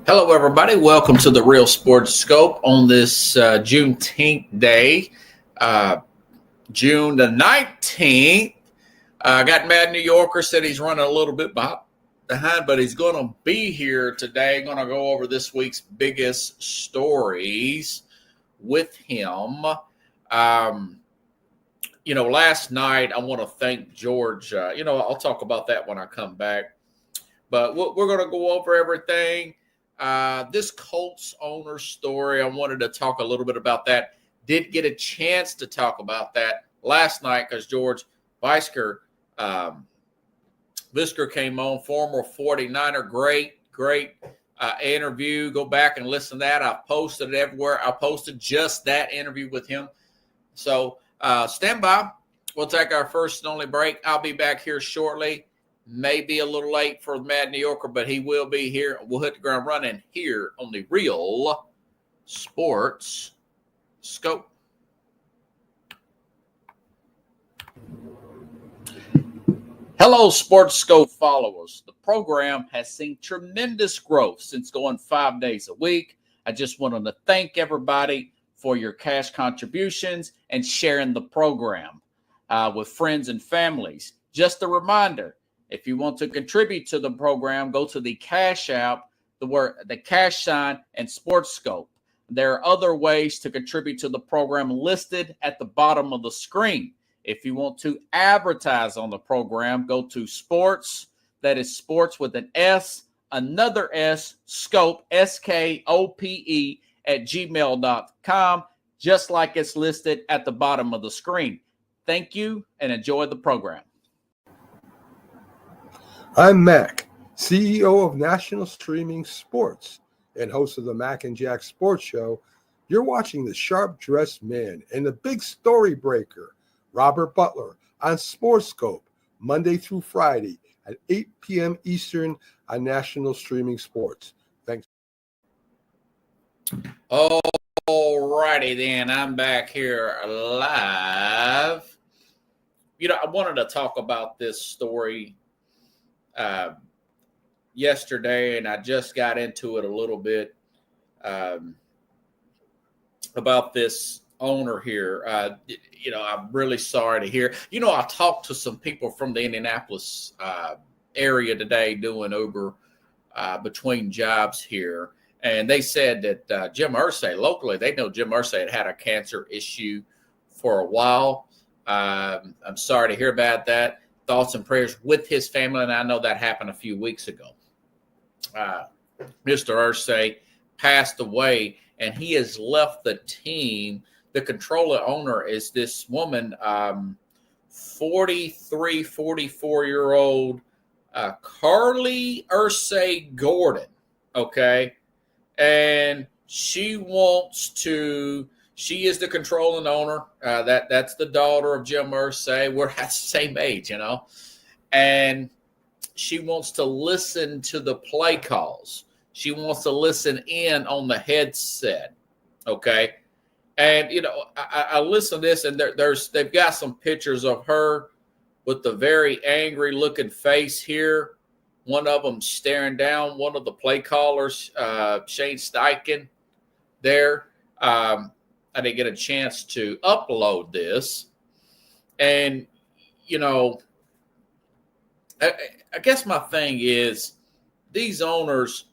Hello, everybody. Welcome to the Real Sports Scope on this Juneteenth day, uh, June the 19th. Got Mad New Yorker said he's running a little bit behind, but he's going to be here today. Going to go over this week's biggest stories with him. Last night, I want to thank George. I'll talk about that when I come back. But we're going to go over everything. This Colts owner story, I wanted to talk a little bit about that. Did get a chance to talk about that last night because George Visker came on, former 49er. Great interview. Go back and listen to that. I've posted it everywhere. I posted just that interview with him. So stand by. We'll take our first and only break. I'll be back here shortly. Maybe a little late for Mad New Yorker, but he will be here. We'll hit the ground running here on the Real Sports Scope. Hello, Sports Scope followers. The program has seen tremendous growth since going 5 days a week. I just wanted to thank everybody for your cash contributions and sharing the program with friends and families. Just a reminder, if you want to contribute to the program, go to the Cash App, the cash sign, and Sports Scope. There are other ways to contribute to the program listed at the bottom of the screen. If you want to advertise on the program, go to Sports, that is Sports with an S, another S, Scope, SKOPE, at gmail.com, just like it's listed at the bottom of the screen. Thank you and enjoy the program. I'm Mac, CEO of National Streaming Sports and host of the Mac and Jack Sports Show. You're watching the sharp-dressed man and the big story breaker, Robert Butler, on Sports Scope, Monday through Friday at 8 p.m. Eastern on National Streaming Sports. Thanks. All righty then. I'm back here live. I wanted to talk about this story yesterday, and I just got into it a little bit about this owner here. I'm really sorry to hear. I talked to some people from the Indianapolis area today doing Uber between jobs here, and they said that Jim Irsay, locally, they know Jim Irsay had a cancer issue for a while. I'm sorry to hear about that. Thoughts and prayers with his family, and I know that happened a few weeks ago. Mr. Irsay passed away, and he has left the team. The controller owner is this woman, 44-year-old Carly Irsay Gordon, okay? And she is the controlling owner. That's the daughter of Jim Irsay. We're at the same age, and she wants to listen to the play calls. She wants to listen in on the headset, okay? And I listen to this, and they've got some pictures of her with the very angry looking face here. One of them staring down one of the play callers, Shane Steichen, there. I didn't get a chance to upload this. And, I guess my thing is these owners,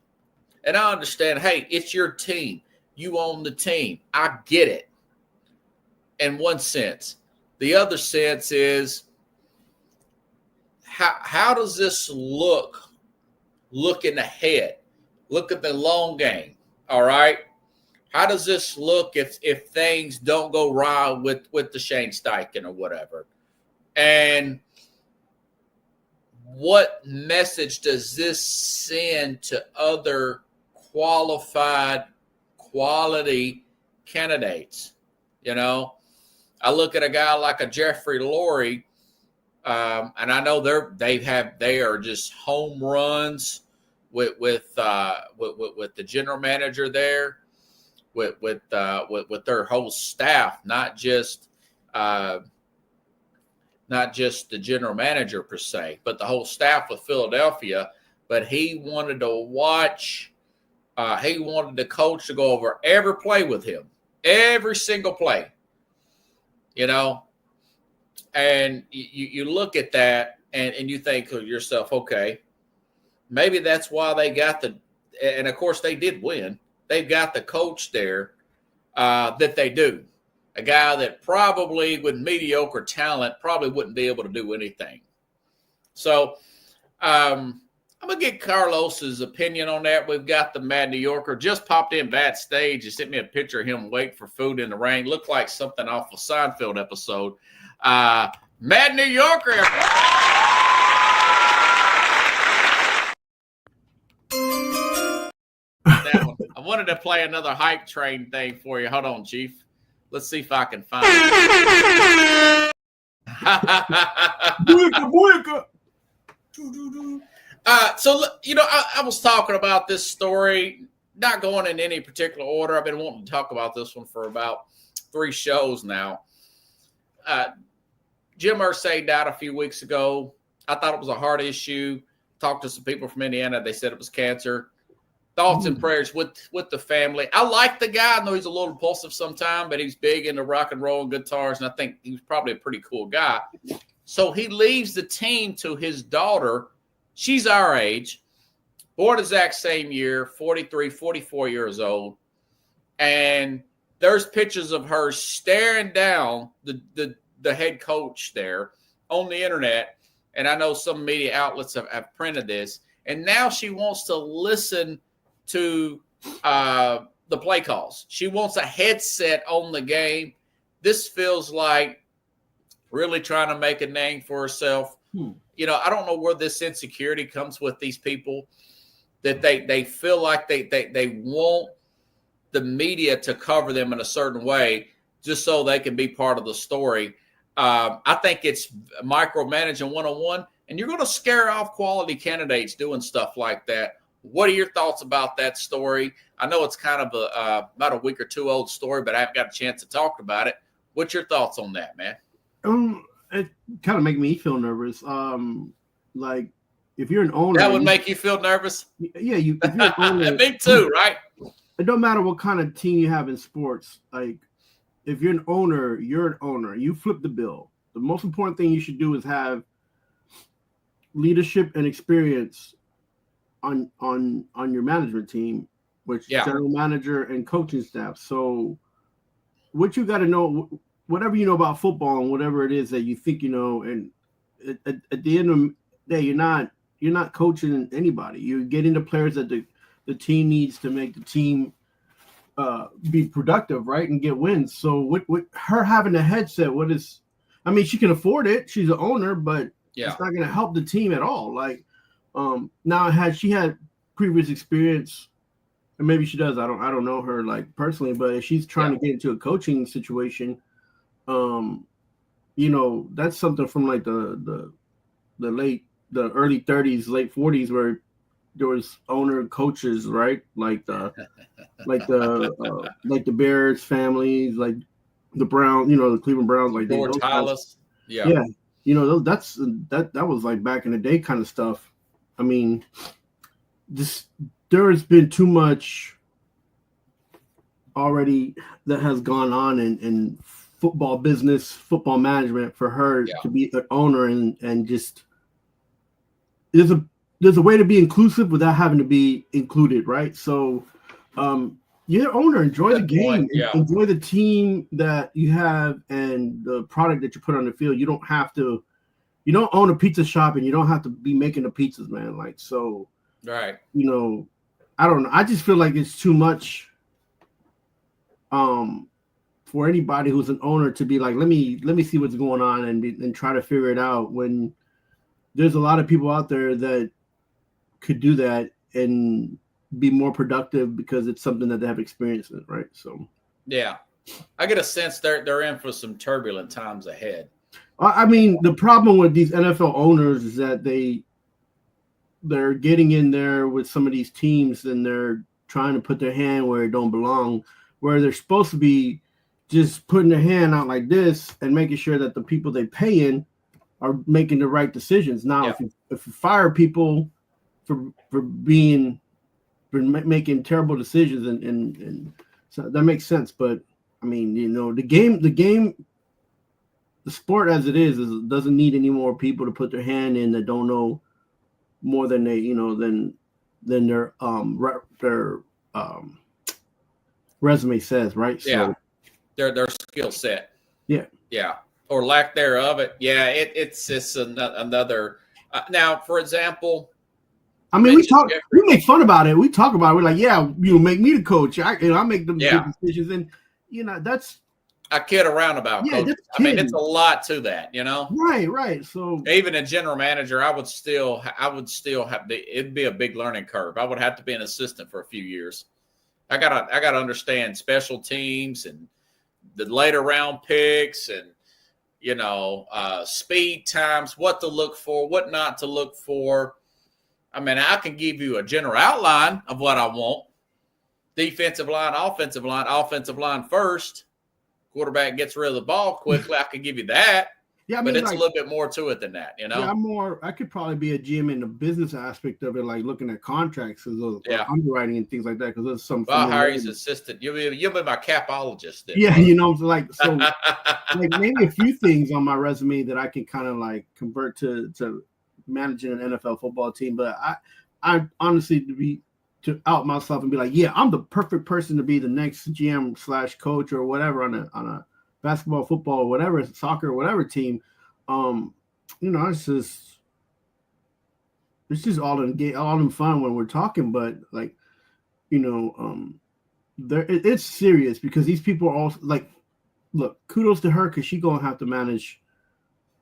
and I understand, hey, it's your team. You own the team. I get it in one sense. The other sense is how does this look looking ahead? Look at the long game, all right? How does this look if things don't go right with the Shane Steichen or whatever? And what message does this send to other quality candidates? I look at a guy like a Jeffrey Lurie, and I know they are just home runs with the general manager there, with their whole staff, not just the general manager per se, but the whole staff of Philadelphia. But he wanted to watch He wanted the coach to go over every play with him, every single play, you know. And you look at that and you think to yourself, okay, maybe that's why they got and of course they did win. They've got the coach there that they do. A guy that probably with mediocre talent probably wouldn't be able to do anything. So I'm going to get Carlos's opinion on that. We've got the Mad New Yorker just popped in backstage. He sent me a picture of him waiting for food in the rain. Looked like something off a Seinfeld episode. Mad New Yorker. That one. I wanted to play another hype train thing for you. Hold on, Chief. Let's see if I can find it. So, you know, I was talking about this story, not going in any particular order. I've been wanting to talk about this one for about 3 shows now. Jim Irsay died a few weeks ago. I thought it was a heart issue. Talked to some people from Indiana. They said it was cancer. Thoughts and prayers with the family. I like the guy. I know he's a little impulsive sometimes, but he's big into rock and roll and guitars, and I think he was probably a pretty cool guy. So he leaves the team to his daughter. She's our age, born the exact same year, 43, 44 years old. And there's pictures of her staring down the head coach there on the internet. And I know some media outlets have printed this. And now she wants to listen to the play calls. She wants a headset on the game. This feels like really trying to make a name for herself. You know, I don't know where this insecurity comes with these people, that they feel like they want the media to cover them in a certain way just so they can be part of the story. I think it's micromanaging 101, and you're going to scare off quality candidates doing stuff like that. What are your thoughts about that story? I know it's kind of about a week or 2 old story, but I haven't got a chance to talk about it. What's your thoughts on that, man? It kind of make me feel nervous. Like if you're an owner, that would make you feel nervous. Yeah, if you're an owner, me too, right? It don't matter what kind of team you have in sports. Like if you're an owner, you're an owner. You flip the bill. The most important thing you should do is have leadership and experience on your management team, which general manager and coaching staff. So what you got to know, whatever you know about football and whatever it is that you think you know, and at the end of the day, you're not coaching anybody. You're getting the players that the team needs to make the team be productive, right, and get wins. So with her having a headset, she can afford it. She's an owner, but it's not going to help the team at all. Like now, had she had previous experience, and maybe she does. I don't know her like personally, but if she's trying to get into a coaching situation, you know, that's something from like the early 30s, late 40s, where there was owner coaches, right? Like the Bears families, like the Browns, you know, the Cleveland Browns, like George Halas. Yeah. You know, that was like back in the day kind of stuff. I mean, there has been too much already that has gone on in football business, football management for her to be an owner and just there's a way to be inclusive without having to be included, right? So you're an owner, enjoy the game, enjoy the team that you have and the product that you put on the field. You don't own a pizza shop and you don't have to be making the pizzas, man. Like, so, right. You know, I don't know. I just feel like it's too much for anybody who's an owner to be like, let me see what's going on and try to figure it out, when there's a lot of people out there that could do that and be more productive because it's something that they have experience in, right? So yeah, I get a sense they're in for some turbulent times ahead. I mean, the problem with these NFL owners is that they're getting in there with some of these teams and they're trying to put their hand where it don't belong, where they're supposed to be just putting their hand out like this and making sure that the people they pay in are making the right decisions. Now, if you fire people for being been making terrible decisions, and so that makes sense. But I mean, the sport as it is doesn't need any more people to put their hand in that don't know more than than their resume says, right? Yeah, so, their skill set. Yeah, or lack thereof. It's just another. Now, for example, I mean, we make fun about it. We talk about it. We're like, yeah, make me the coach. I make them good decisions, and that's. I kid around about coaching. I mean, it's a lot to that, Right. So even a general manager, I would still have it'd be a big learning curve. I would have to be an assistant for a few years. I gotta understand special teams and the later round picks and speed times, what to look for, what not to look for. I mean, I can give you a general outline of what I want. Defensive line, offensive line first. Quarterback gets rid of the ball quickly. I could give you that. Yeah, but it's a little bit more to it than that, Yeah, I could probably be a GM in the business aspect of it, like looking at contracts and underwriting and things like that. Because there's some. I'll hire you as assistant. You'll be my capologist. Then, yeah, like maybe a few things on my resume that I can kind of like convert to managing an NFL football team. But I honestly to out myself and be like, yeah, I'm the perfect person to be the next GM/coach or whatever on a basketball, football, whatever, soccer, whatever team. It's just all in fun when we're talking, but like, it's serious because these people are all like, look, kudos to her because she's gonna have to manage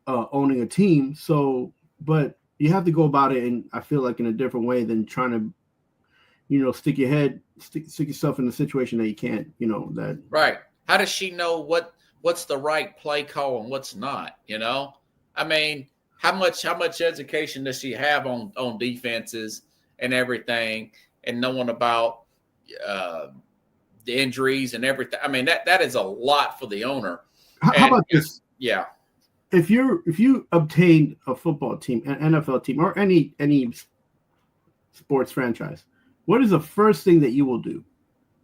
owning a team. So, but you have to go about it, and I feel like in a different way than trying to stick yourself in a situation that you can't, that. Right. How does she know what's the right play call and what's not, I mean, how much education does she have on defenses and everything and knowing about the injuries and everything? I mean, that is a lot for the owner. How about this? Yeah. If you obtained a football team, an NFL team, or any sports franchise, what is the first thing that you will do?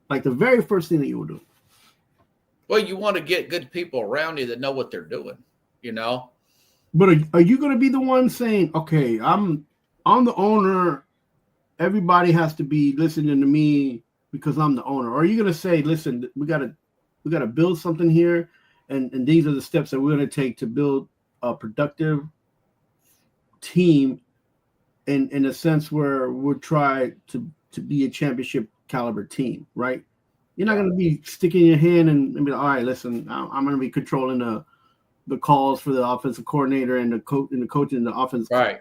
Like the very first thing that you will do? Well, you want to get good people around you that know what they're doing, But are you going to be the one saying, okay, I'm the owner. Everybody has to be listening to me because I'm the owner. Or are you going to say, listen, we got to build something here. And these are the steps that we're going to take to build a productive team in a sense where we'll try to be a championship caliber team, right? You're not going to be sticking your hand and be like, all right, listen, I'm going to be controlling the calls for the offensive coordinator and the coach and the offensive. Right.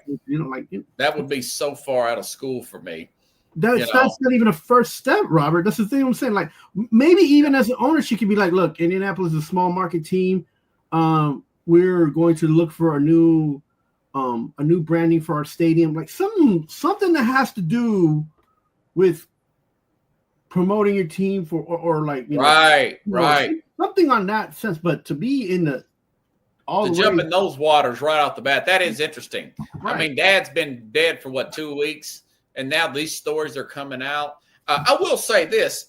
That would be so far out of school for me. That's not even a first step, Robert. That's the thing I'm saying. Like maybe even as an owner, she could be like, look, Indianapolis is a small market team. We're going to look for a new branding for our stadium, like something that has to do with promoting your team right, something on that sense. But to be in jump in those waters right off the bat, that is interesting. Right. I mean, Dad's been dead for 2 weeks, and now these stories are coming out. I will say this: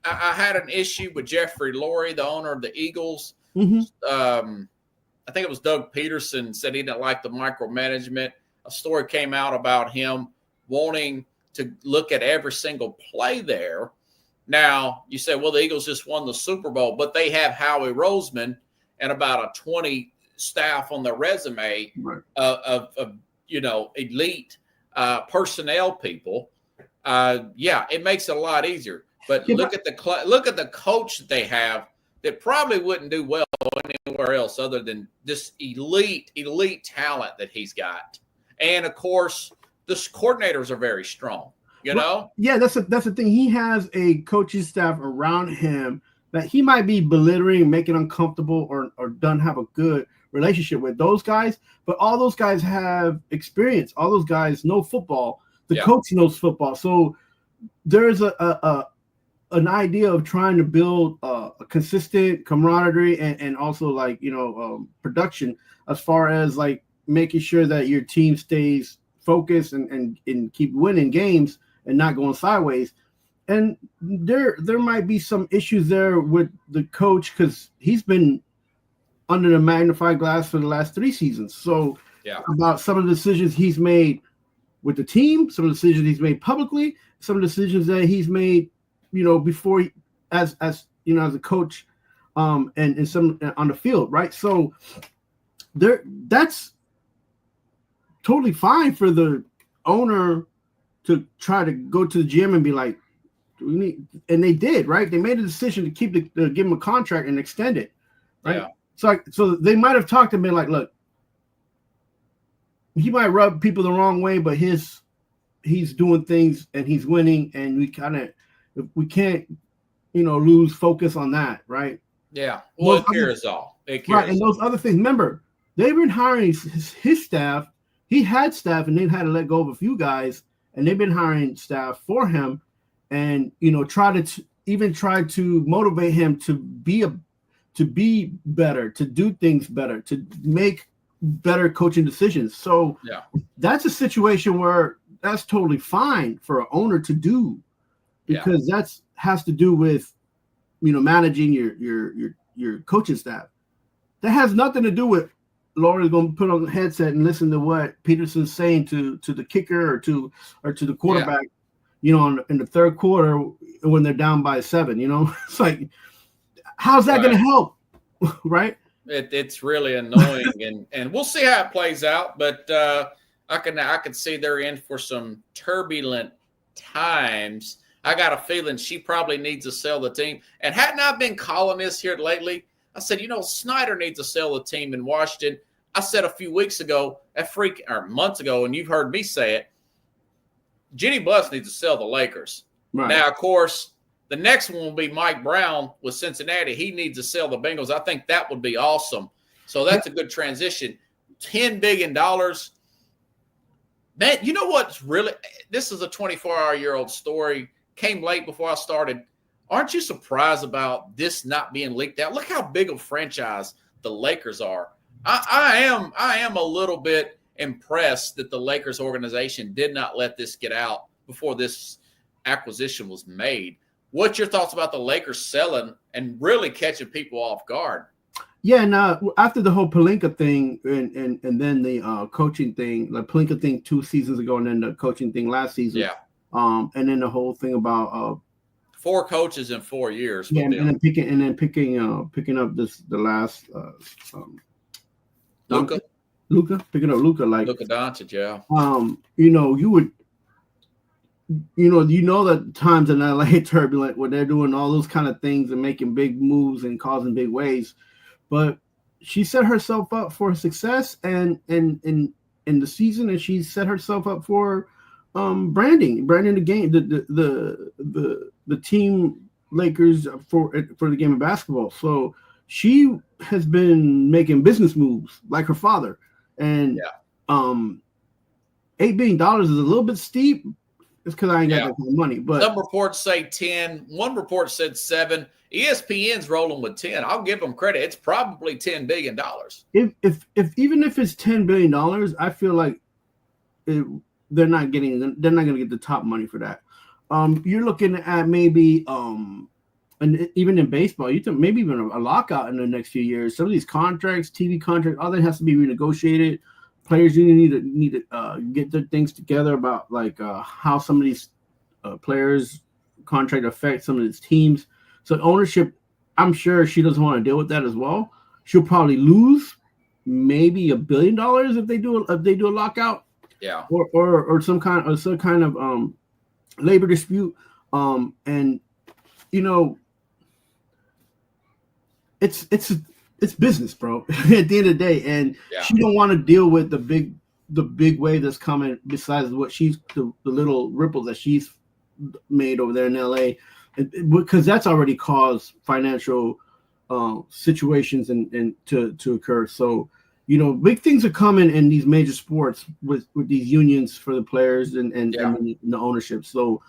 I had an issue with Jeffrey Lurie, the owner of the Eagles. Mm-hmm. I think it was Doug Peterson said he didn't like the micromanagement. A story came out about him wanting to look at every single play there. Now, you say, well, the Eagles just won the Super Bowl, but they have Howie Roseman and about a 20 staff on their resume of elite personnel people. It makes it a lot easier. But look at the coach that they have that probably wouldn't do well anywhere else other than this elite talent that he's got. And of course, the coordinators are very strong, Well, yeah, that's the thing. He has a coaching staff around him that he might be belittling, making uncomfortable, or doesn't have a good relationship with those guys. But all those guys have experience. All those guys know football. The coach knows football. So there's an idea of trying to build a consistent camaraderie and also production as far as like making sure that your team stays focused and keep winning games and not going sideways. And there might be some issues there with the coach because he's been under the magnifying glass for the last 3 seasons. So about some of the decisions he's made with the team, some of the decisions he's made publicly, some of the decisions that he's made, before as a coach, and some on the field, right? So that's totally fine for the owner to try to go to the gym and be like, and they did, right? They made a decision to give him a contract and extend it, right? Yeah. So they might have talked to me like, look, he might rub people the wrong way, but he's doing things and he's winning, and we can't, lose focus on that, right? Yeah. Well, it cares all. Right, and those other things. Remember, they've been hiring his staff. He had staff, and they've had to let go of a few guys, and they've been hiring staff for him, and try to motivate him to be better, to do things better, to make better coaching decisions. So that's a situation where that's totally fine for an owner to do, because that's has to do with managing your coaching staff. That has nothing to do with Laura's going to put on the headset and listen to what Peterson's saying to the kicker or to the quarterback, in the third quarter when they're down by 7. It's like, how's that going to help, right? It's really annoying, and we'll see how it plays out. But I can see they're in for some turbulent times. I got a feeling she probably needs to sell the team. And hadn't I been calling this here lately? I said, Snyder needs to sell the team in Washington. I said a few weeks ago, or months ago, and you've heard me say it, Jenny Buss needs to sell the Lakers. Right. Now, of course, the next one will be Mike Brown with Cincinnati. He needs to sell the Bengals. I think that would be awesome. So that's a good transition. $10 billion. Man, you know what's really – this is a 24-hour-old story. Came late before I started. Aren't you surprised about this not being leaked out? Look how big a franchise the Lakers are. I am a little bit impressed that the Lakers organization did not let this get out before this acquisition was made. What's your thoughts about the Lakers selling and really catching people off guard? Yeah, and after the whole Pelinka thing and then the coaching thing, the Pelinka thing 2 seasons ago, and then the coaching thing last season. Yeah. And then the whole thing about 4 coaches in 4 years. Yeah, and then picking up the last Luka picking up Luka like Luka Doncic, yeah. You would that times in LA turbulent where they're doing all those kind of things and making big moves and causing big waves, but she set herself up for success and in the season, and she set herself up for branding the game, the team Lakers for the game of basketball. So she has been making business moves like her father, and $8 billion is a little bit steep. It's because I ain't got that kind of money. But some reports say 10. One report said 7. ESPN's rolling with 10. I'll give them credit. It's probably $10 billion. If even if it's $10 billion, I feel like they're not going to get the top money for that. You're looking at maybe and even in baseball, you think maybe even a lockout in the next few years. Some of these contracts, TV contracts, all that has to be renegotiated. Players need to get their things together about like how some of these players' contract affect some of these teams. So ownership, I'm sure she doesn't want to deal with that as well. She'll probably lose maybe $1 billion if they do a lockout. Yeah. Or some kind of labor dispute. And it's business, bro. At the end of the day, and she don't want to deal with the big wave that's coming. Besides what the little ripples that she's made over there in LA, because that's already caused financial situations and to occur. So big things are coming in these major sports with these unions for the players and the ownership. So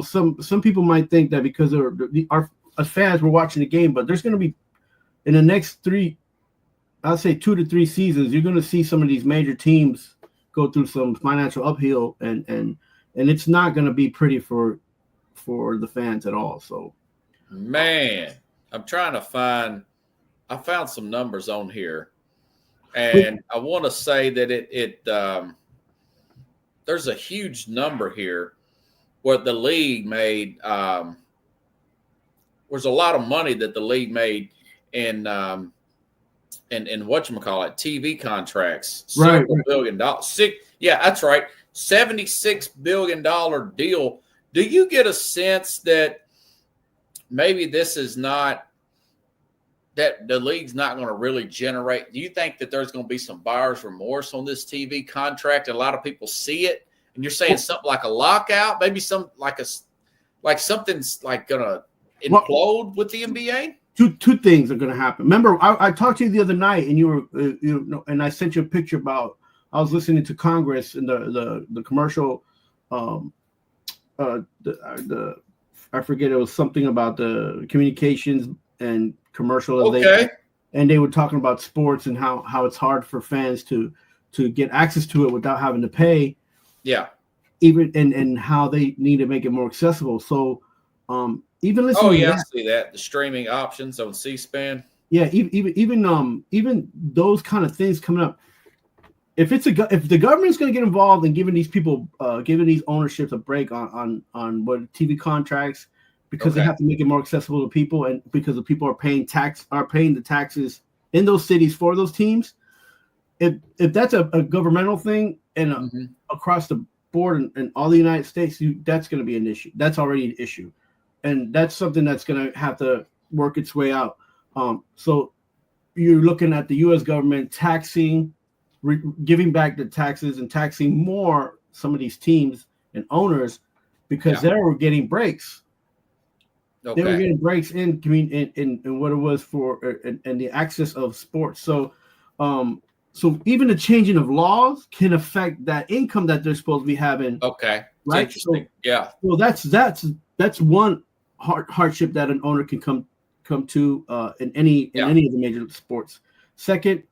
some people might think that because our fans were watching the game, but there's going to be in the next 2 to 3 seasons, you're going to see some of these major teams go through some financial uphill and and it's not going to be pretty for the fans at all. So, man, I'm trying to find. I found some numbers on here, and I want to say that there's a huge number here where the league made. There's a lot of money that the league made in whatchamacallit, TV contracts, several $1 billion. Yeah, that's right. $76 billion deal. Do you get a sense that maybe this is not that the league's not going to really generate? Do you think that there's going to be some buyer's remorse on this TV contract? And a lot of people see it, and you're saying something like a lockout, maybe something's like going to implode with the NBA? Two things are going to happen. Remember, I talked to you the other night, and you were, and I sent you a picture about. I was listening to Congress and the commercial. I forget, it was something about the communications and commercial. Okay. And they were talking about sports and how it's hard for fans to get access to it without having to pay. Yeah. Even and how they need to make it more accessible. So even listening. Oh yeah, I see that, the streaming options on C-SPAN. Yeah, even those kind of things coming up. If the government's going to get involved in giving these people, giving these ownerships a break on what TV contracts, because they have to make it more accessible to people, and because the people are paying the taxes in those cities for those teams. If that's a governmental thing and across the board in all the United States, that's going to be an issue. That's already an issue, and that's something that's going to have to work its way out. So you're looking at the U.S. government taxing. Giving back the taxes and taxing more some of these teams and owners because they were getting breaks. They were getting breaks in what it was for and the access of sports. So, so even the changing of laws can affect that income that they're supposed to be having. Okay, right. Interesting. Well, that's one hardship that an owner can come to in any of the major sports. Second.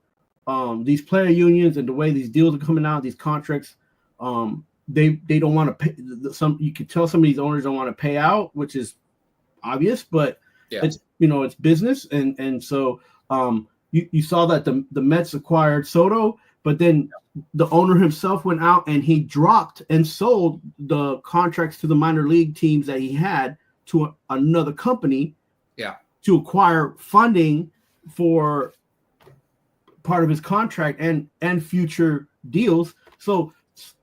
These player unions and the way these deals are coming out, these contracts, they don't want to pay. You can tell some of these owners don't want to pay out, which is obvious, but it's it's business, and so you saw that the Mets acquired Soto, but then the owner himself went out and he dropped and sold the contracts to the minor league teams that he had to another company, to acquire funding for part of his contract and future deals. So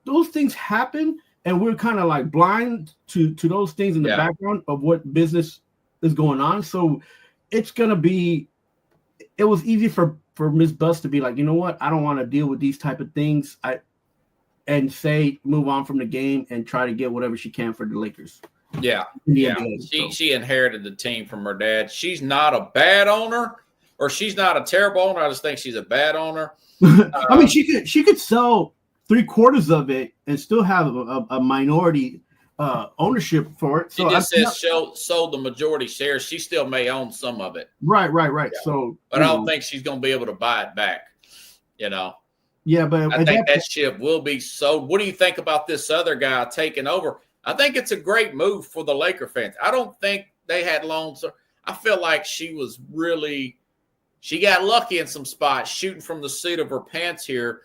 those things happen, and we're kind of like blind to those things in the background of what business is going on. So it's gonna be. It was easy for Ms. Buss to be like, you know what, I don't want to deal with these type of things. And say move on from the game and try to get whatever she can for the Lakers. Yeah. NBA, she inherited the team from her dad. She's not a bad owner. Or she's not a terrible owner. I just think she's a bad owner. I mean, she could sell 3/4 of it and still have a minority ownership for it. So she just says she sold the majority shares. She still may own some of it. Right. Yeah. So, but I don't think she's going to be able to buy it back. Yeah, but I think that ship will be sold. What do you think about this other guy taking over? I think it's a great move for the Laker fans. I don't think they had loans. I feel like she got lucky in some spots, shooting from the seat of her pants here.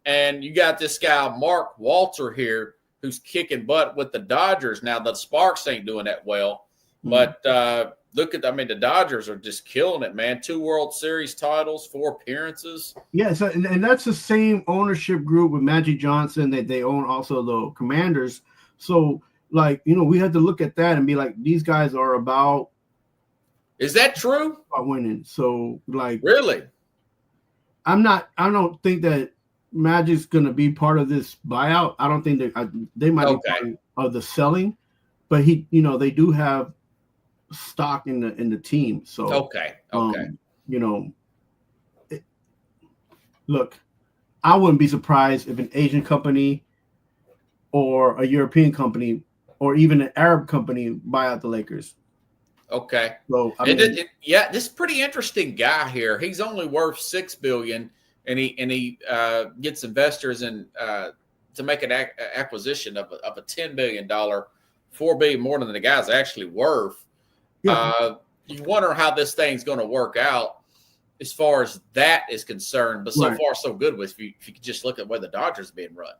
And you got this guy, Mark Walter, here, who's kicking butt with the Dodgers. Now, the Sparks ain't doing that well. But the Dodgers are just killing it, man. 2 World Series titles, 4 appearances. Yeah, so, and that's the same ownership group with Magic Johnson that they own also the Commanders. So, we had to look at that and be like, these guys are about. Is that true? Winning. So, really? I don't think that Magic's going to be part of this buyout. I don't think they might be part of the selling, but they do have stock in the team. So, look, I wouldn't be surprised if an Asian company or a European company or even an Arab company buy out the Lakers. Okay. So this is pretty interesting guy here. He's only worth $6 billion, and he gets investors in to make an acquisition of a $10 billion, $4 billion more than the guy's actually worth. Yeah. You wonder how this thing's going to work out as far as that is concerned. But so far, so good with if you could just look at where the Dodgers are being run.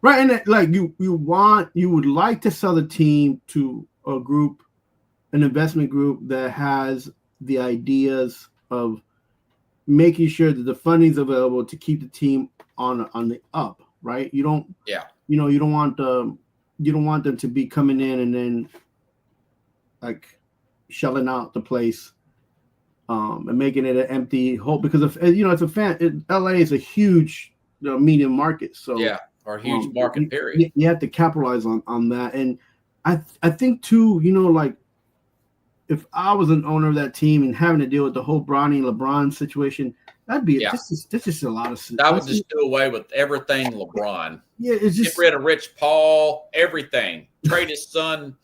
Right, and like you would like to sell the team to a group, an investment group that has the ideas of making sure that the funding is available to keep the team on the up. Right, you don't want them to be coming in and then like shelling out the place and making it an empty hole because it's a fan. LA is a huge media market, so or a huge market period. You have to capitalize on that, and I think too, like if I was an owner of that team and having to deal with the whole Bronny and LeBron situation, that'd be that's just a lot of. I would just do away with everything LeBron. Yeah, it's just get rid of Rich Paul, everything. Trade his son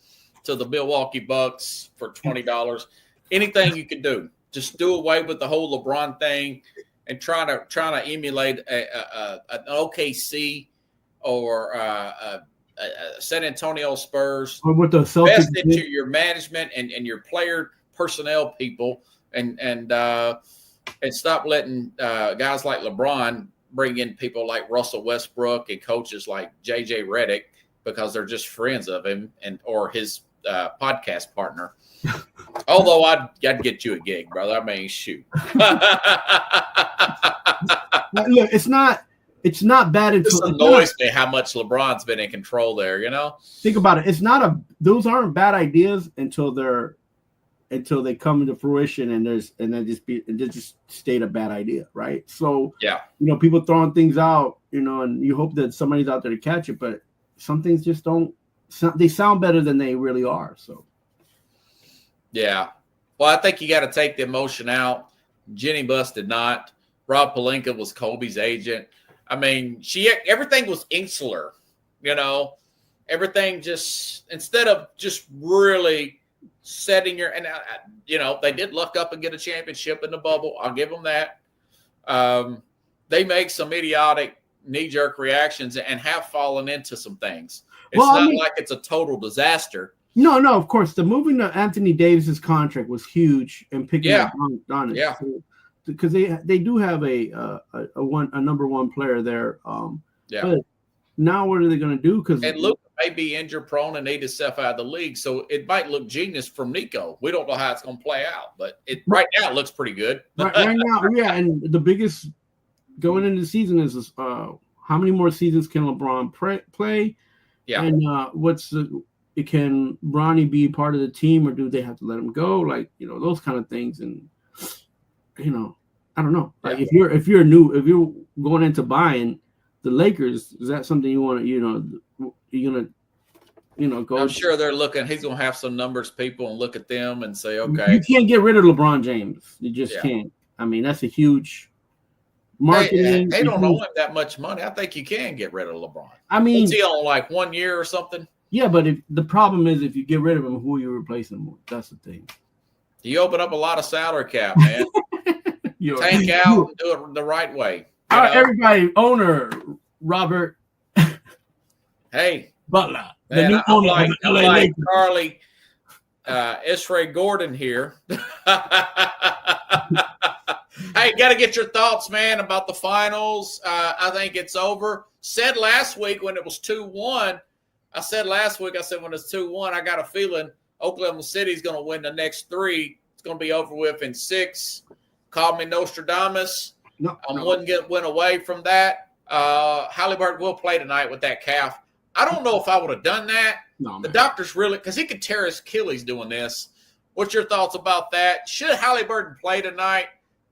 to the Milwaukee Bucks for $20. Anything you could do, just do away with the whole LeBron thing, and trying to emulate an OKC or a San Antonio Spurs, or with the Celtics. Invest into your management and your player personnel people, and stop letting guys like LeBron bring in people like Russell Westbrook and coaches like JJ Redick because they're just friends of him or his podcast partner. Although I'd get you a gig, brother. I mean, shoot. Look, it's not bad. It just annoys me how much LeBron's been in control there. Think about it. Those aren't bad ideas until they come into fruition, and they just state a bad idea, right? So people throwing things out, and you hope that somebody's out there to catch it, but some things just don't. They sound better than they really are. So. Yeah. Well, I think you got to take the emotion out. Jenny Buss did not. Rob Pelinka was Kobe's agent. I mean, everything was insular, everything just, instead of just really setting they did luck up and get a championship in the bubble. I'll give them that. They make some idiotic knee-jerk reactions and have fallen into some things. It's like it's a total disaster. No, of course. The moving to Anthony Davis's contract was huge and picking up on it. Yeah. Because they do have a number one player there. But now what are they going to do? And Luka may be injury prone and need to step out of the league, so it might look genius from Nico. We don't know how it's going to play out, but right now it looks pretty good. right now, yeah. And the biggest going into the season is how many more seasons can LeBron play? Yeah. And can Bronny be part of the team, or do they have to let him go? Like, those kind of things. And, I don't know. Like, if you're going into buying the Lakers, is that something you want to, go? I'm sure they're looking. He's going to have some numbers people and look at them and say, okay. You can't get rid of LeBron James. You just can't. I mean, that's a huge marketing. They don't owe him that much money. I think you can get rid of LeBron. I mean, is he on like 1 year or something? Yeah, but the problem is if you get rid of him, who are you replacing with? That's the thing. You open up a lot of salary cap, man. Tank out and do it the right way. All right, everybody, owner Robert. Hey, Butler, the new owner of the LA Lakers. Charlie Isray Gordon here. Hey, got to get your thoughts, man, about the finals. I think it's over. Said last week when it was 2-1. I said when it's 2-1, I got a feeling Oklahoma City's going to win the next 3. It's going to be over with in 6. Call me Nostradamus. No, went away from that. Halliburton will play tonight with that calf. I don't know if I would have done that. No, the doctor's really, because he could tear his Achilles doing this. What's your thoughts about that? Should Halliburton play tonight?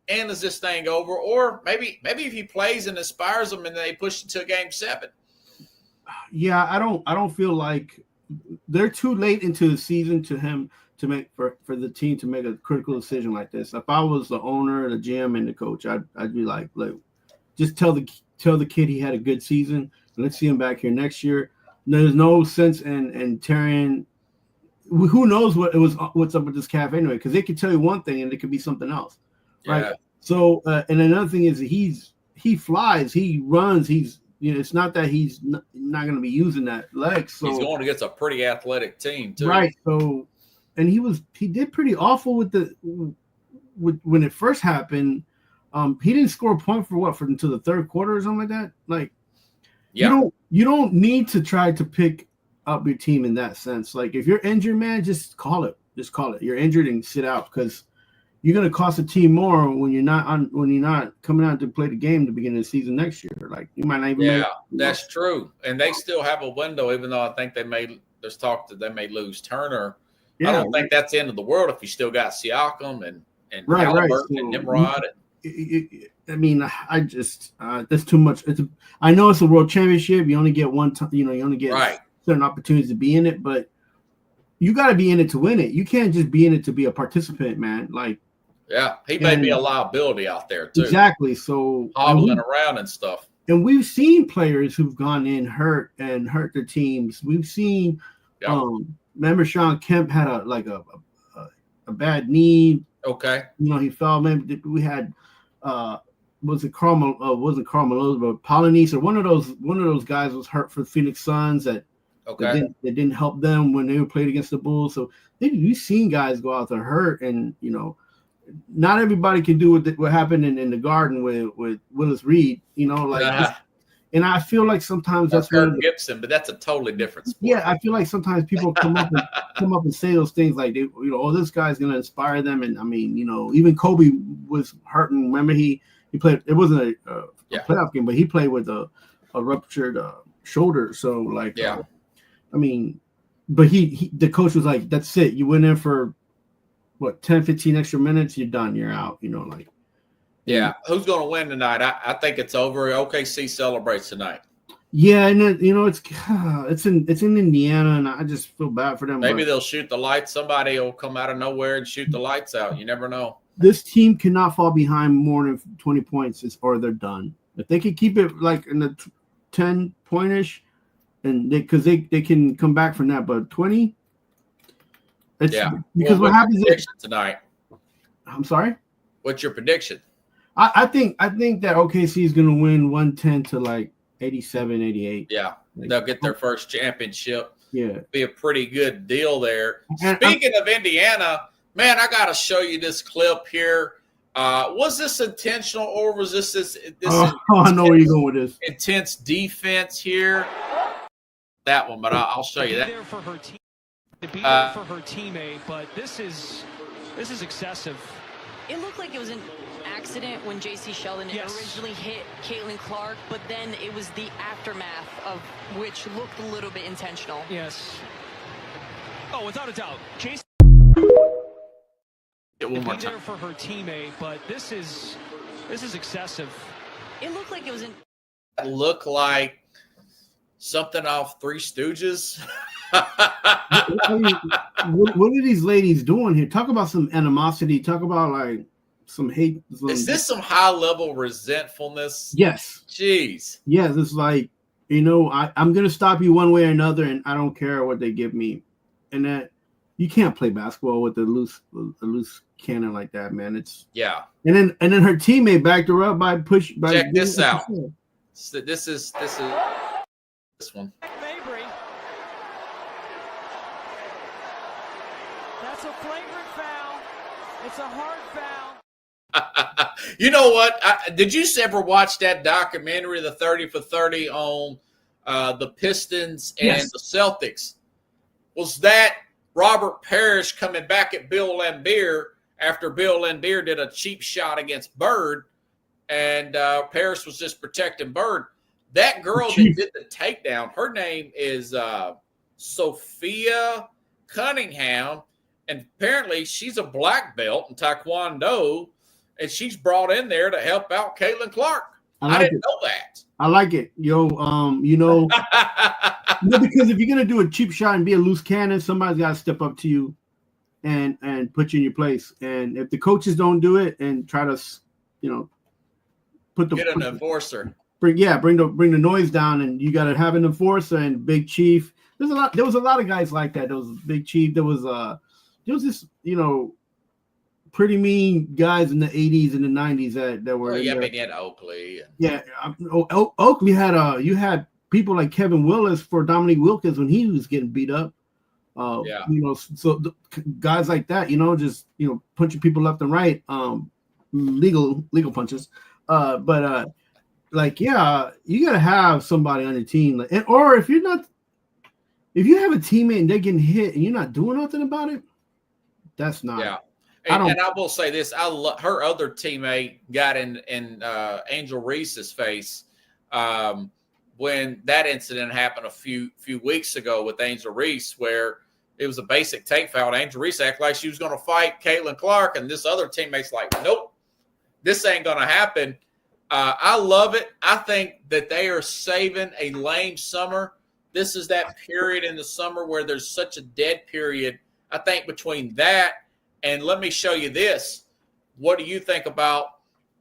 And is this thing over? Or maybe if he plays and inspires them and they push it to Game 7. Yeah, I don't feel like they're too late into the season to him to make for the team to make a critical decision like this. If I was the owner, the GM, and the coach, I'd be like, look, just tell the kid he had a good season. Let's see him back here next year. There's no sense in tearing. Who knows what's up with this calf anyway? Because they could tell you one thing and it could be something else, right? Yeah. So and another thing is he flies, he runs, he's it's not that he's not going to be using that leg. So he's going against a pretty athletic team too. Right. So, and he did pretty awful with when it first happened. He didn't score a point until the third quarter or something like that. Like, you don't need to try to pick up your team in that sense. Like, if you're injured, man, just call it. Just call it. You're injured and sit out, because you're going to cost the team more when you're not coming out to play the game at the beginning of the season next year. Like, you might not even. Yeah, that's true. And they still have a window, even though I think there's talk that they may lose Turner. Yeah, I don't think that's the end of the world if you still got Siakam and Halliburton and Nimrod. I mean, I just that's too much. I know it's a world championship. You only get one time. You only get certain opportunities to be in it, but you got to be in it to win it. You can't just be in it to be a participant, man. Like, yeah, he may be a liability out there too. Exactly. So hobbling around and stuff. And we've seen players who've gone in hurt their teams. We've seen. Remember, Sean Kemp had a bad knee. Okay. He fell. Maybe we had wasn't Karl Malone, but Polonese, or one of those guys was hurt for the Phoenix Suns that didn't help them when they played against the Bulls. So you've seen guys go out there hurt, and not everybody can do what happened in the Garden with Willis Reed. And I feel like sometimes that's Kirk Gibson, but that's a totally different sport. Yeah, I feel like sometimes people come up and say those things like this guy's gonna inspire them. And I mean, even Kobe was hurting. Remember he played. It wasn't a playoff game, but he played with a ruptured shoulder. So I mean, but the coach was like, "That's it. You went in for 10, 15 extra minutes. You're done. You're out." Yeah, who's going to win tonight? I think it's over. OKC celebrates tonight. Yeah, and it's in Indiana, and I just feel bad for them. Maybe they'll shoot the lights. Somebody will come out of nowhere and shoot the lights out. You never know. This team cannot fall behind more than 20 points, or they're done. If they could keep it like in the 10-point-ish, and because they can come back from that, but 20. Because what happens tonight? I'm sorry. What's your prediction? I think that OKC is going to win 110 to like 87, 88. Yeah, they'll get their first championship. Yeah, be a pretty good deal there. Speaking of Indiana, man, I got to show you this clip here. Was this intentional, or was this? I know where you're going with this. Intense defense here. That one, but I'll show you that. There for her team, to be there for her teammate, but this is excessive. It looked like it was an accident when J.C. Sheldon originally hit Caitlin Clark, but then it was the aftermath of which looked a little bit intentional. Yes. Oh, without a doubt. J.C. One more time. There for her teammate, but this is excessive. It looked like it was It looked like something off Three Stooges. I mean, what are these ladies doing here? Talk about some animosity. Talk about like some hate. Is this some high level resentfulness? Yes. Jeez. Yes, it's like, I'm gonna stop you one way or another, and I don't care what they give me. And that you can't play basketball with a loose cannon like that, man. It's And then her teammate backed her up by check this out. So this is this one. Mabry. That's a flagrant foul. It's a hard foul. You know what? Did you ever watch that documentary, the 30 for 30 on the Pistons and the Celtics? Was that Robert Parrish coming back at Bill Laimbeer after Bill Laimbeer did a cheap shot against Bird, and Parrish was just protecting Bird? That girl that did the takedown, her name is Sophia Cunningham, and apparently she's a black belt in Taekwondo, and she's brought in there to help out Caitlin Clark. I didn't know that. I like it. Because if you're gonna do a cheap shot and be a loose cannon, somebody's got to step up to you and put you in your place. And if the coaches don't do it and try to, get an enforcer. Bring the noise down, and you got to have an enforcer and Big Chief. There was a lot of guys like that. There was Big Chief. There was this pretty mean guys in the 80s and the 90s that were. Well, yeah, I there. mean, you had Oakley. Yeah, Oakley had you had people like Kevin Willis for Dominique Wilkins when he was getting beat up. Yeah. You know, so guys like that, you know, just, you know, punching people left and right, legal punches. Like, yeah, you gotta have somebody on your team, or if you have a teammate and they're getting hit and you're not doing nothing about it, that's not. Yeah. And I will say this: her other teammate got in Angel Reese's face when that incident happened a few weeks ago with Angel Reese, where it was a basic take foul. Angel Reese acted like she was going to fight Caitlin Clark, and this other teammate's like, "Nope, this ain't going to happen." I love it. I think that they are saving a lame summer. This is that period in the summer where there's such a dead period. I think between that and let me show you this. What do you think about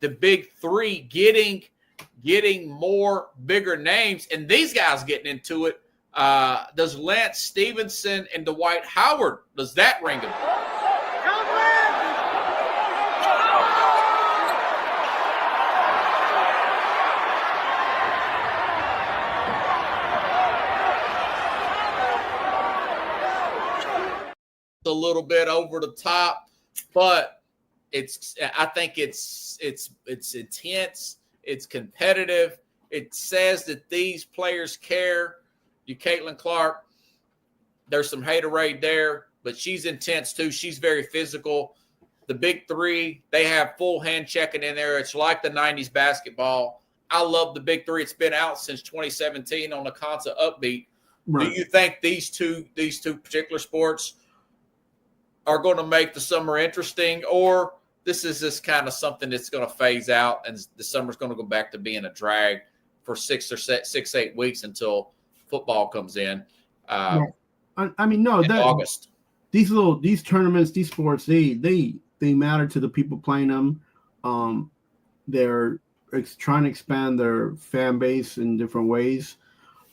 the big three getting more bigger names and these guys getting into it? Does Lance Stevenson and Dwight Howard, does that ring a bell? A little bit over the top, but I think it's intense, it's competitive. It says that these players care. Caitlin Clark, there's some haterade there, but she's intense too. She's very physical. The big three, they have full hand checking in there. It's like the 90s basketball. I love the big three. It's been out since 2017 on the console Upbeat. Right. Do you think these two particular sports are going to make the summer interesting, or this is just kind of something that's going to phase out and the summer's going to go back to being a drag for 8 weeks until football comes in? I mean, no, that August. These tournaments, these sports, they matter to the people playing them. They're trying to expand their fan base in different ways.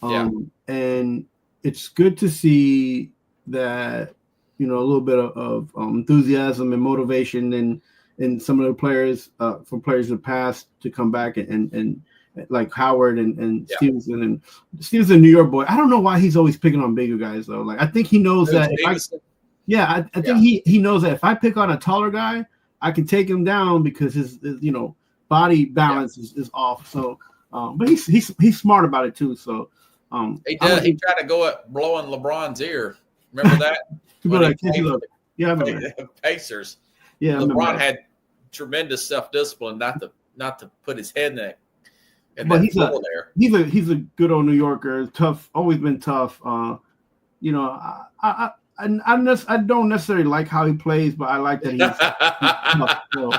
And it's good to see that, you know, a little bit of enthusiasm and motivation and some of the players from players of the past to come back and like Howard and Stevenson and Stevenson, New York boy. I don't know why he's always picking on bigger guys though. Like I think he knows that. I think he knows that if I pick on a taller guy, I can take him down because his you know, body balance is off. So, but he's smart about it too. So he does. He tried to go at blowing LeBron's ear. Remember that? Pacers. Yeah, LeBron had tremendous self-discipline not to put his head in it. But he's a good old New Yorker, tough, always been tough. You know, I don't necessarily like how he plays, but I like that he's tough. So,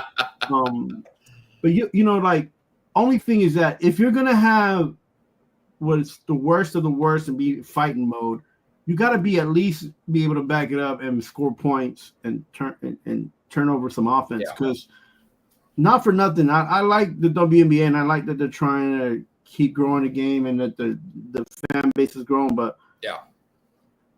but you know, like, only thing is that if you're gonna have what's the worst of the worst and be fighting mode, you got to be at least be able to back it up and score points and turn over some offense. Because not for nothing, I like the WNBA and I like that they're trying to keep growing the game and that the fan base is growing. But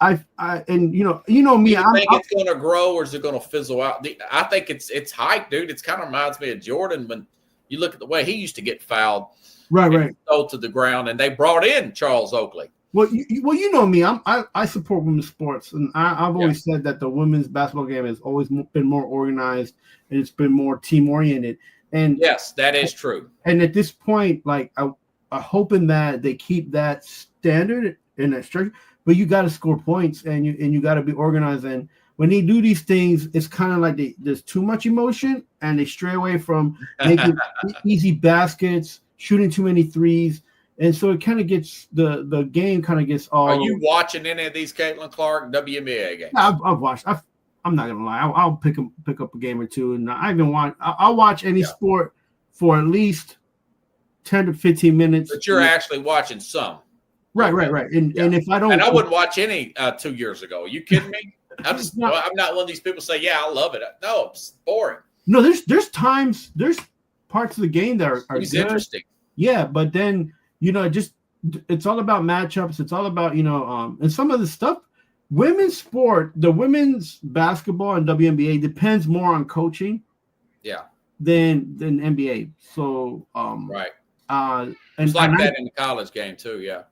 I and you know me. I think it's going to grow or is it going to fizzle out? I think it's hype, dude. It's kind of reminds me of Jordan when you look at the way he used to get fouled, right, thrown to the ground, and they brought in Charles Oakley. Well, you know me. I support women's sports, and I've always said that the women's basketball game has always been more organized and it's been more team oriented. And yes, that is true. And at this point, like I'm hoping that they keep that standard and that structure. But you got to score points, and you got to be organized. And when they do these things, it's kind of like there's too much emotion, and they stray away from making easy baskets, shooting too many threes. And so it kind of gets the game kind of gets all. Are you watching any of these Caitlin Clark WNBA games? I've watched. I'm not gonna lie. I'll pick up a game or two, and I'll watch any sport for at least 10 to 15 minutes. But you're actually watching some. Right. And if I don't, and I wouldn't watch any 2 years ago. Are you kidding me? I'm not one of these people say, yeah, I love it. No, it's boring. No, there's parts of the game that are it's interesting. Yeah, but then. You know, it's all about matchups. It's all about, you know, and some of the stuff women's sport, the women's basketball and WNBA depends more on coaching, than NBA. So right, and it's like that in the college game too. Yeah,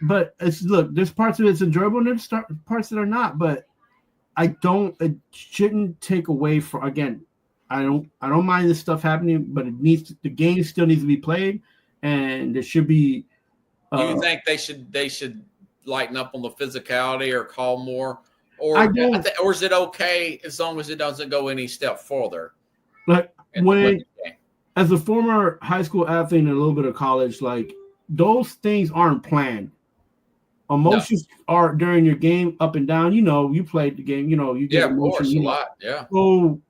but it's look, there's parts of it's enjoyable and there's parts that are not. But it shouldn't take away from. Again, I don't mind this stuff happening, but the game still needs to be played, and there should be. Do you think they should lighten up on the physicality or call more, or is it okay as long as it doesn't go any step further? Like as a former high school athlete and a little bit of college, like those things aren't planned. Emotions are during your game, up and down. You played the game. You get emotions a lot. Yeah. So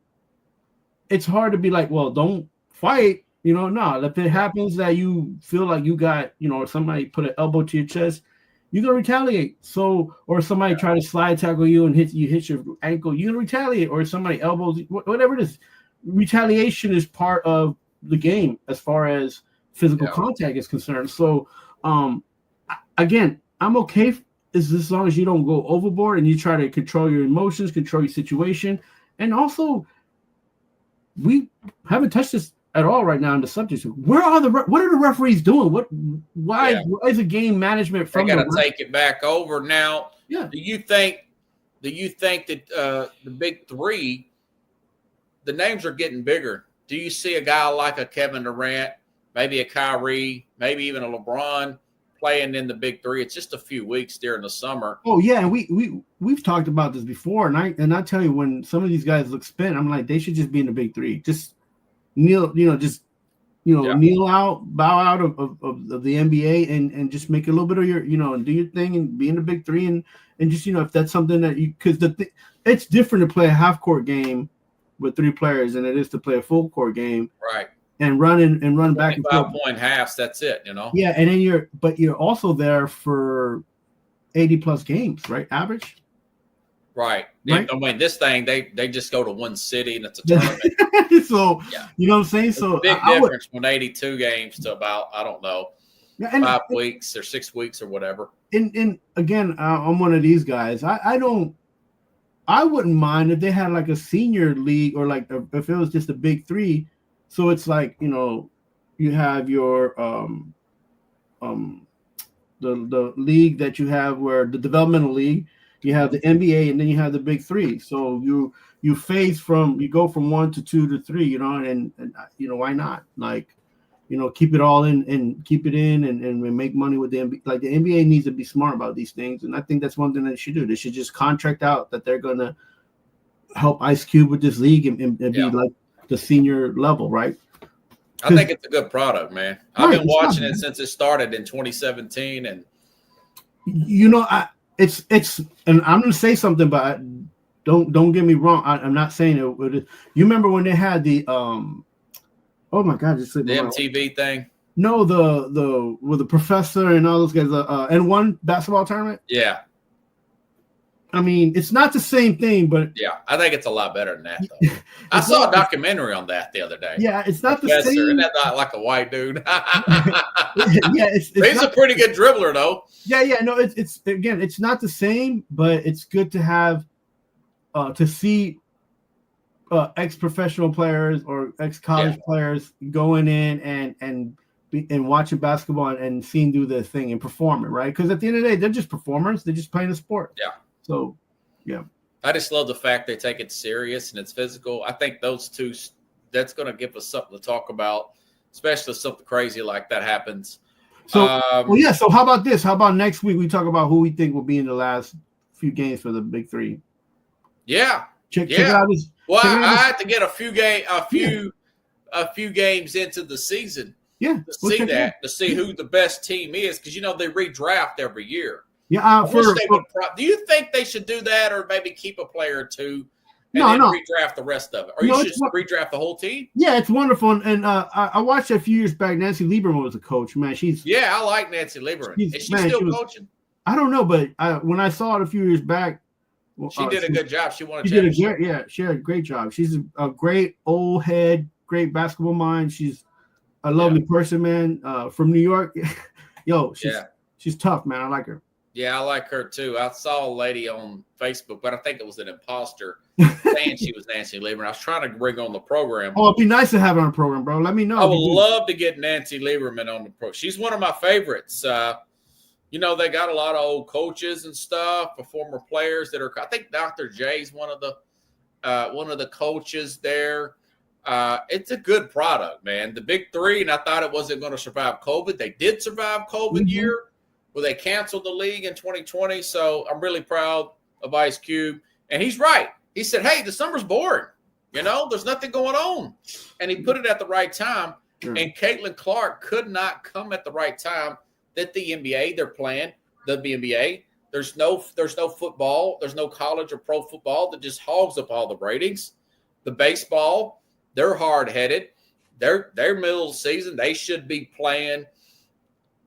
it's hard to be like, well, don't fight. No. If it happens that you feel like you got, somebody put an elbow to your chest, you're gonna retaliate. So, or somebody try to slide tackle you and hit your ankle, you're gonna retaliate. Or somebody elbows, whatever it is. Retaliation is part of the game as far as physical contact is concerned. So, again, I'm okay as long as you don't go overboard and you try to control your emotions, control your situation, and also we haven't touched this at all right now in the subject. What are the referees doing? Why is the game management from? They got to take it back over now. Yeah. Do you think that the big three? The names are getting bigger. Do you see a guy like a Kevin Durant, maybe a Kyrie, maybe even a LeBron playing in the big three? It's just a few weeks during the summer. Oh yeah, and we've talked about this before, and I tell you, when some of these guys look spent, I'm like, they should just be in the big three. Just kneel, kneel out, bow out of the NBA, and just make a little bit of your, and do your thing and be in the big three, and just if that's something that because it's different to play a half court game with three players than it is to play a full court game, right? And run back and forth. 5-point halves. That's it, Yeah, and then you're also there for 80 plus games, right? Average. Right. I mean, this thing they just go to one city and it's a tournament. So you know what I'm saying? It's so a big difference from 82 games to about 5 weeks or 6 weeks or whatever. And again, I'm one of these guys. I wouldn't mind if they had like a senior league or like if it was just a big three. So it's like, you have your the league that you have where the developmental league, you have the NBA, and then you have the big three. So you go from 1 to 2 to 3, and why not? Like, keep it all in and keep it in and make money with the NBA. Like the NBA needs to be smart about these things. And I think that's one thing they should do. They should just contract out that they're going to help Ice Cube with this league and be like the senior level, right? I think it's a good product, man. I've been watching it since it started in 2017. And it's and I'm going to say something, but don't get me wrong. I'm not saying it. You remember when they had the oh my God! Just the MTV thing. No, with the professor and all those guys. N1 basketball tournament. Yeah. I mean, it's not the same thing, but yeah, I think it's a lot better than that. Though. I saw a documentary on that the other day. Yeah, it's not the same. Isn't that not like a white dude? Yeah, he's a pretty good dribbler, though. Yeah. No, it's again, it's not the same, but it's good to have to see ex-professional players or ex-college players going in and watching basketball and seeing do their thing and performing, right? Because at the end of the day, they're just performers. They're just playing a sport. Yeah. So, yeah. I just love the fact they take it serious and it's physical. I think those two, that's going to give us something to talk about, especially if something crazy like that happens. So, so how about this? How about next week we talk about who we think will be in the last few games for the big three? Yeah. Check it out. I had to get a few games into the season. Yeah. To see who the best team is, because they redraft every year. Yeah. Do you think they should do that, or maybe keep a player or two and then redraft the rest of it, or you should redraft the whole team? Yeah, it's wonderful. And I watched a few years back. Nancy Lieberman was a coach. Man, I like Nancy Lieberman. Is she still coaching? I don't know, but when I saw it a few years back. She did a good job. She won a championship. She had a great job. She's a great old head, great basketball mind. She's a lovely person, man. From New York. Yo, she's tough, man. I like her. Yeah, I like her too. I saw a lady on Facebook, but I think it was an imposter saying she was Nancy Lieberman. I was trying to bring on the program. Oh, it'd be nice to have her on the program, bro. Let me know. I would love to get Nancy Lieberman on the program. She's one of my favorites. You know, they got a lot of old coaches and stuff, former players that are. I think Dr. J's one of the coaches there. It's a good product, man. The Big Three, and I thought it wasn't going to survive COVID. They did survive COVID year. Well, they canceled the league in 2020, so I'm really proud of Ice Cube. And he's right. He said, hey, the summer's boring. You know, there's nothing going on. And he put it at the right time. Sure. And Caitlin Clark could not come at the right time that the NBA, they're playing the WNBA. There's no football. There's no college or pro football that just hogs up all the ratings. The baseball, they're hard-headed. They're middle of the season. They should be playing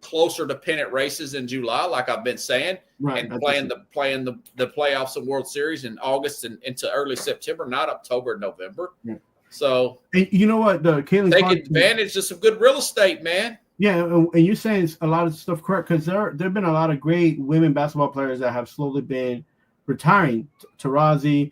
closer to pennant races in July, like I've been saying, right, and playing the playoffs and World Series in August and into early September, not October and November. Yeah. So, and you know what, Caitlin take advantage of some good real estate, man. Yeah, and you're saying a lot of stuff correct, because there've been a lot of great women basketball players that have slowly been retiring. Tarazi,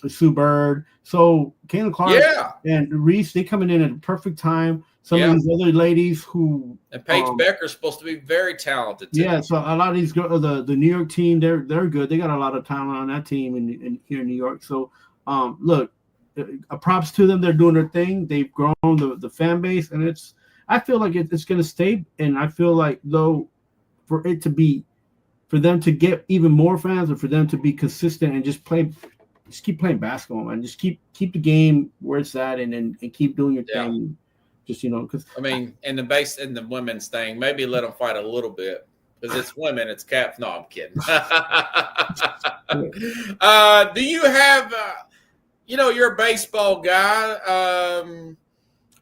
Sue Bird. So Caitlin Clark and Reese, they coming in at a perfect time. Some of these other ladies who and Paige Becker's supposed to be very talented too. Yeah, so a lot of these girls, the New York team, they're good. They got a lot of talent on that team in here in New York. So look, props to them. They're doing their thing. They've grown the fan base, and I feel like it's going to stay. And I feel like though for them to get even more fans, or for them to be consistent and just keep playing basketball, man. Just keep the game where it's at, and keep doing your thing. Just, because I mean, in the women's thing, maybe let them fight a little bit, because it's women, it's caps. No, I'm kidding. Do you have, you're a baseball guy.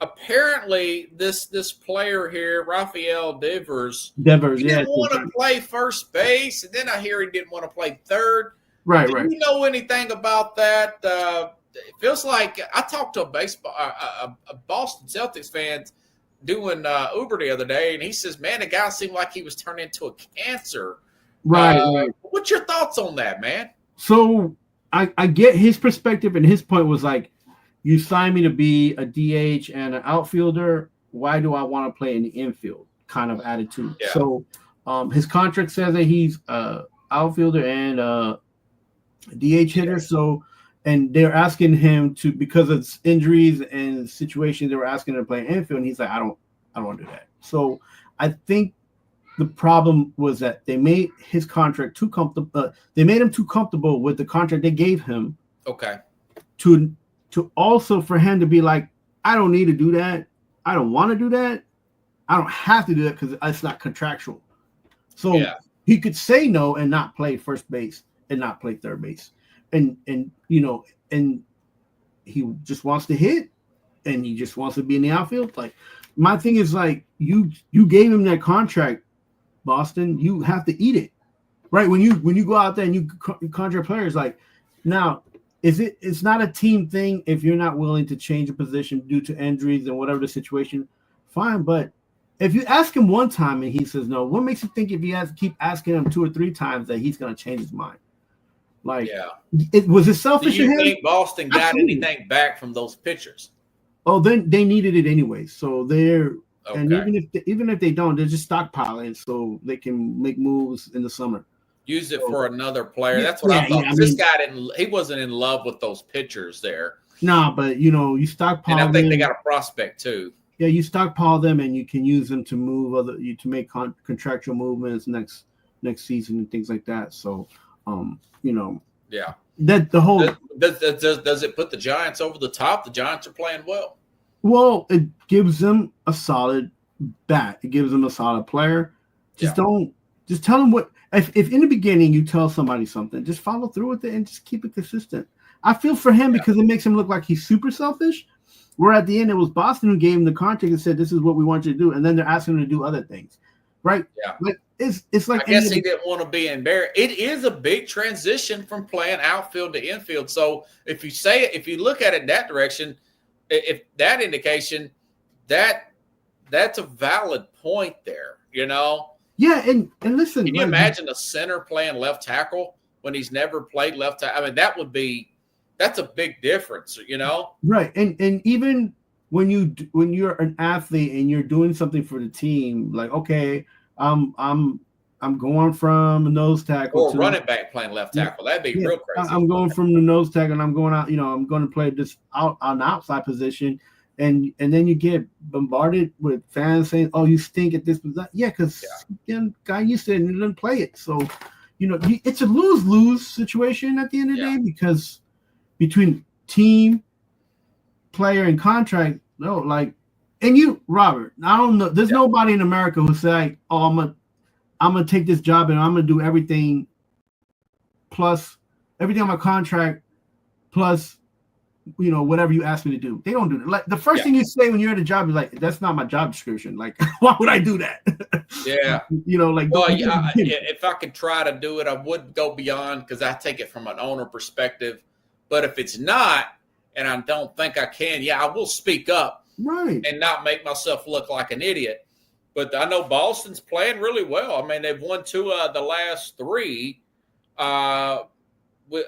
Apparently, this player here, Rafael Devers, he didn't want to play first base, and then I hear he didn't want to play third. Right. Do you know anything about that? It feels like I talked to a Boston Celtics fan doing Uber the other day, and he says, man, the guy seemed like he was turned into a cancer. Right. What's your thoughts on that, man? So I get his perspective, and his point was like, you signed me to be a DH and an outfielder. Why do I want to play in the infield kind of attitude? Yeah. So his contract says that he's an outfielder and a DH hitter. So, and they're asking him to, because of injuries and situations, they were asking him to play infield, and he's like, I don't want to do that. So I think the problem was that they made his contract too comfortable. They made him too comfortable with the contract they gave him. Okay. To also for him to be like, I don't need to do that. I don't want to do that. I don't have to do that because it's not contractual. So he could say no and not play first base and not play third base. And he just wants to hit, and he just wants to be in the outfield. Like, my thing is, like, you gave him that contract, Boston. You have to eat it, right? When you go out there and you contract players, like, now it's not a team thing if you're not willing to change a position due to injuries and whatever the situation. Fine, but if you ask him one time and he says no, what makes you think if you keep asking him 2 or 3 times that he's going to change his mind? Like, was it selfish? Do you think Boston got anything back from those pitchers? Oh, then they needed it anyway. So they're and even if they don't, they're just stockpiling so they can make moves in the summer. Use it for another player. That's what I thought. This guy he wasn't in love with those pitchers there. Nah, but you stockpile. And I think they got a prospect too. Yeah, you stockpile them, and you can use them to move to make contractual movements next season and things like that. So. That the whole does it put the Giants over the top? The Giants are playing well. Well, it gives them a solid bat. It gives them a solid player. Just tell them what. If in the beginning you tell somebody something, just follow through with it and just keep it consistent. I feel for him because it makes him look like he's super selfish. Where at the end it was Boston who gave him the contract and said, "This is what we want you to do," and then they're asking him to do other things, right? Yeah. Like, it's like, I guess he didn't want to be embarrassed. It is a big transition from playing outfield to infield. So if you look at it in that direction, if that indication, that's a valid point there. Yeah, and listen. Can you imagine a center playing left tackle when he's never played left tackle? I mean, that's a big difference, you know? Right, and even when you're an athlete and you're doing something for the team, like, okay, I'm going from the nose tackle or running back playing left tackle. That'd be real crazy. I'm going from the nose tackle and I'm going out. I'm going to play this out on the outside position, and then you get bombarded with fans saying, "Oh, you stink at this." Yeah, because guy you said you didn't play it, so it's a lose-lose situation at the end of the day, because between team, player, and contract, and you, Robert, I don't know. There's nobody in America who say, "Oh, I'm gonna take this job and I'm gonna do everything plus everything on my contract plus whatever you ask me to do." They don't do that. Like the first thing you say when you're at a job is like, "That's not my job description." Like, why would I do that? Yeah. If I could try to do it, I would go beyond, because I take it from an owner perspective. But if it's not, and I don't think I can, I will speak up, right, and not make myself look like an idiot. But I know Boston's playing really well. I mean, they've won 2 of the last 3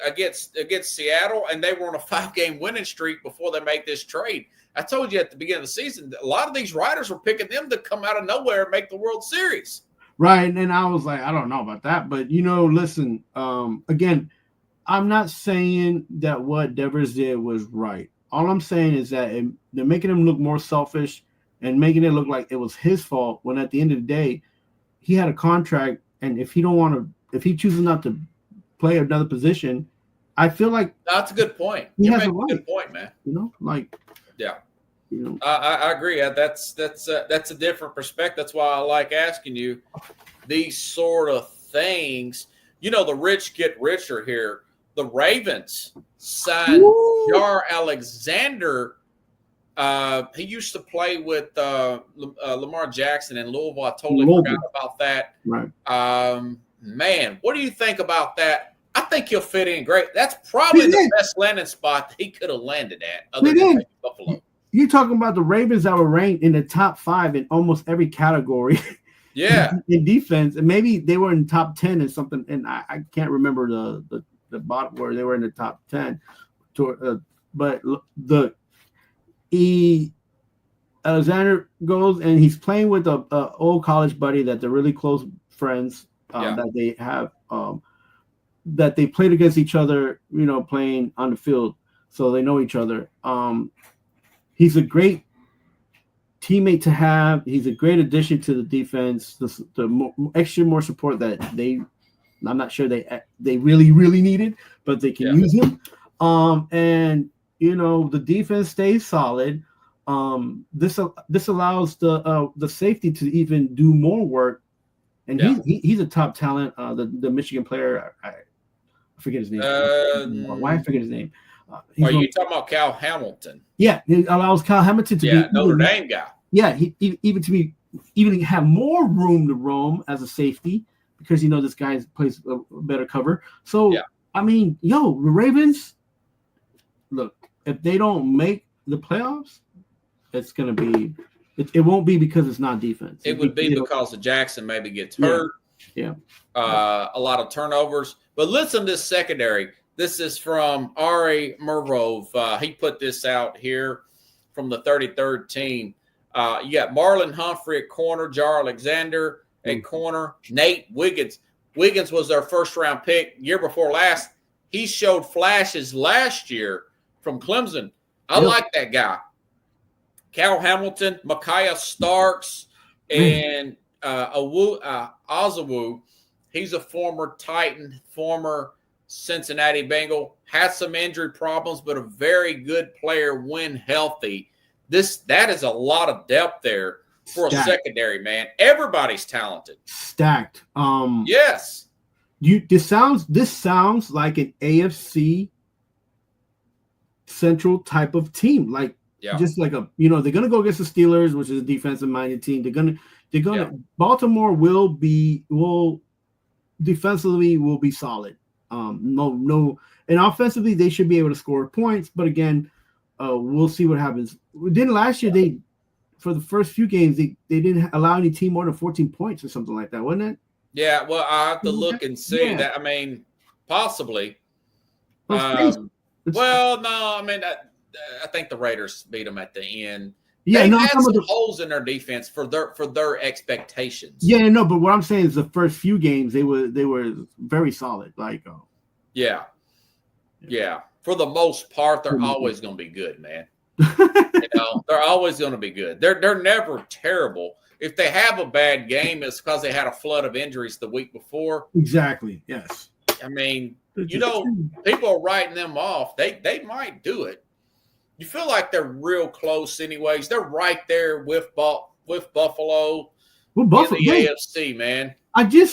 against Seattle, and they were on a 5-game winning streak before they made this trade. I told you at the beginning of the season, a lot of these writers were picking them to come out of nowhere and make the World Series. Right, and I was like, I don't know about that, but listen, again, I'm not saying that what Devers did was right. All I'm saying is that they're making him look more selfish and making it look like it was his fault, when at the end of the day, he had a contract, and if he chooses not to play another position, I feel like that's a good point. You have a good point, man. I agree. That's a different perspective. That's why I like asking you these sort of things. The rich get richer here. The Ravens signed Jaire Alexander. He used to play with Lamar Jackson in Louisville. I totally forgot about that. Right. Man, what do you think about that? I think he'll fit in great. That's probably the best landing spot that he could have landed at, other than Buffalo. You're talking about the Ravens that were ranked in the top 5 in almost every category. Yeah. in defense, and maybe they were in top 10 and something, and I can't remember the bottom where they were in the top 10. But Alexander goes and he's playing with a old college buddy that they're really close friends, that they have, that they played against each other, playing on the field, so they know each other. He's a great teammate to have. He's a great addition to the defense. The extra more support that I'm not sure they really, really needed, but they can use him. And the defense stays solid. This allows the safety to even do more work, and he's a top talent. The Michigan player, I forget his name. Why I forget his name? Are you talking about Cal Hamilton? Yeah, it allows Cal Hamilton to be Notre Dame guy. Yeah, even have more room to roam as a safety, because this guy plays a better cover. So I mean, the Ravens, look, if they don't make the playoffs, it's gonna be. It won't be because it's not defense. It would be because the Jackson maybe gets hurt. Yeah. A lot of turnovers. But listen to this secondary. This is from Ari Mervov. He put this out here from the 33rd team. You got Marlon Humphrey at corner, Jaire Alexander at corner, Nate Wiggins. Wiggins was their first-round pick year before last. He showed flashes last year from Clemson. I like that guy. Cal Hamilton, Micaiah Starks, and Ozawu. He's a former Titan, former Cincinnati Bengal. Had some injury problems, but a very good player when healthy. That is a lot of depth there for a secondary, man. Everybody's talented. Stacked. Yes. This sounds like an AFC Central type of team. Like just like they're gonna go against the Steelers, which is a defensive minded team. They're gonna Baltimore will defensively be solid. No, and offensively they should be able to score points, but again, we'll see what happens. Didn't last year they for the first few games, they didn't allow any team more than 14 points or something like that, wasn't it? Yeah, well, I have to look and see that. I mean, possibly. Well, no, I mean, I think the Raiders beat them at the end. Yeah, they had some holes in their defense for their expectations. Yeah, no, but what I'm saying is the first few games they were very solid. Like, yeah. For the most part, they're always going to be good, man. They're always going to be good. They're never terrible. If they have a bad game, it's because they had a flood of injuries the week before. Exactly. Yes. I mean, people are writing them off. They might do it. You feel like they're real close, anyways. They're right there with Buffalo. Well, Buffalo in the AFC, man. I do